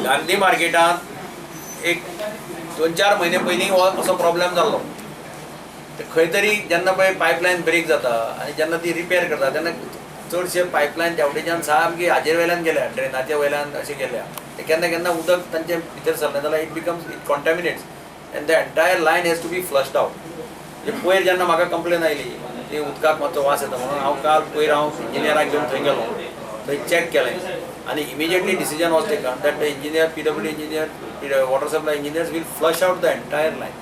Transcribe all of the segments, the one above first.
गांधी मार्केटात एक 2-4 महिने पयलीं असो प्रॉब्लेम जाल्लो. खंय तरी जेन्ना पळय पायपलायन ब्रेक जाता आनी जेन्ना ती रिपेर करता तेन्ना चडशे पायपलायन तेवटेच्यान सामकी हाजेर वयल्यान गेल्या, ड्रेनाच्या वयल्यान अशें गेल्या. ते केन्ना केन्ना उदक तांचे भितर सरलें जाल्यार it contaminates and the entire line has to be flushed out. म्हणजे पयर जेन्ना म्हाका कंप्लेन आयली ती उदकाक मातसो वास येता म्हणून हांव काल पयर इंजिनियराक घेवन थंय गेलो. थंय चॅक केलें आनी immediately decision was taken that the engineer PWD engineer water supply engineers will flush out the entire line.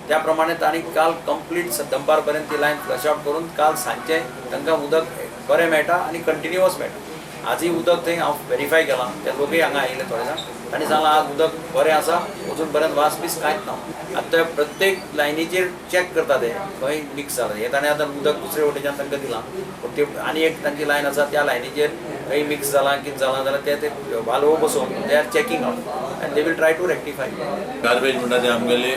त्या प्रमाणे तांणी काल कंप्लीट दनपार पर्यंत ती लायन फ्लश आउट करून काल सांजचे तांकां उदक बरें मेळटा आनी कंटिन्युअस मेळटा. आजूय उदक थंय हांव व्हेरीफाय केलां, ते लोकूय हांगा आयिल्ले थोडे जाण, तांणी सांगलां आज उदक बरें आसा, अजून पर्यंत वास बीस कांयच ना. आतां प्रत्येक लायनीचेर चॅक करता ते खंय मिक्स जालां हें ताणें आतां उदक दुसरे वटेच्यान तांकां दिलां. पूण ती आनी एक तांची लायन आसा त्या लायनीचेर खंय मिक्स जालां कितें जालां जाल्यार ते वालोव बसोवन they are checking out and they will try to rectify. Garbage म्हणटा ते आमगेले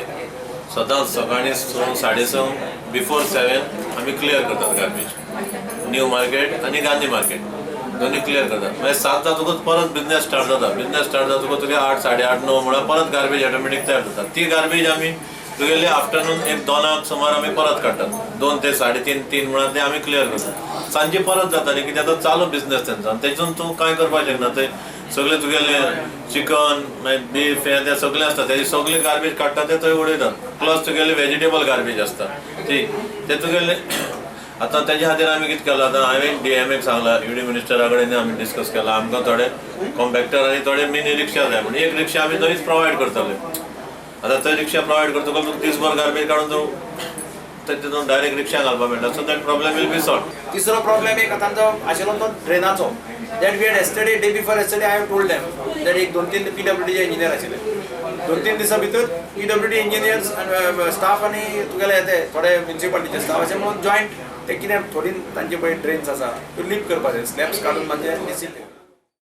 सदांच सकाळीं 6:30 बिफोर 7 आमी क्लियर करतात गार्बेज. न्यू मार्केट आनी गांधी मार्केट दोन्ही क्लियर करतात. मागीर 7 जातकूच परत बिझनेस स्टार्ट जाता. बिझनेस स्टार्ट जातकूच तुगे 8, 8:30, 9 म्हळ्यार परत गार्बेज ऑटोमॅटीक तयार जाता. ती गार्बेज आमी तुगेली आफ्टरनून 1-2 सुमार आमी परत काडटात. 2 ते 3:30, 3 म्हळ्यार ते आमी क्लियर करतात. सांजे परत जाताली कित्याक तो चालू बिझनेस तेंचो आनी तेतून तूं कांय करपाक शकना. ते सगळे तुगेले चिकन मागीर बीफ हे ते सगळे आसता तेजी सगळी गार्बेज काडटा ते थंय उडयतात. प्लस तुगेले वेजिटेबल गार्बेज आसता ते तुगेले. आतां तेज्या खातीर आमी कितें केलां, आतां हांवें DMAक सांगलां, UD मिनिस्टरा कडेन आमी डिस्कस केलां. आमकां थोडे कॉम्पॅक्टर आनी थोडे मिनी रिक्षा जाय म्हणून एक रिक्षा आमी थंयच प्रोवायड करतले. आतां थंय रिक्षा प्रोवायड करतकच तुका दिसभर गार्बेज काडून तूं तितून डायरेक्ट रिक्षा घालपाक मेळटा. So that problem will be solve. तिसरो प्रॉब्लेम एक आतांचो आशिल्लो तो ड्रेनाचो. That we had yesterday day before yesterday I have told them that एक 2-3 PWDचे इंजिनियर आशिल्ले. 2-3 दिसा भितर PWD इंजिनियर्स स्टाफ आनी तुगेले येते थोडे म्युनिसिपालिटीचे स्टाफ अशें म्हणून जॉयंट ते कितें थोडी तांचे पळय ड्रेन्स आसा त्यो लीक करपाचे, स्लॅब्स काडून म्हणजे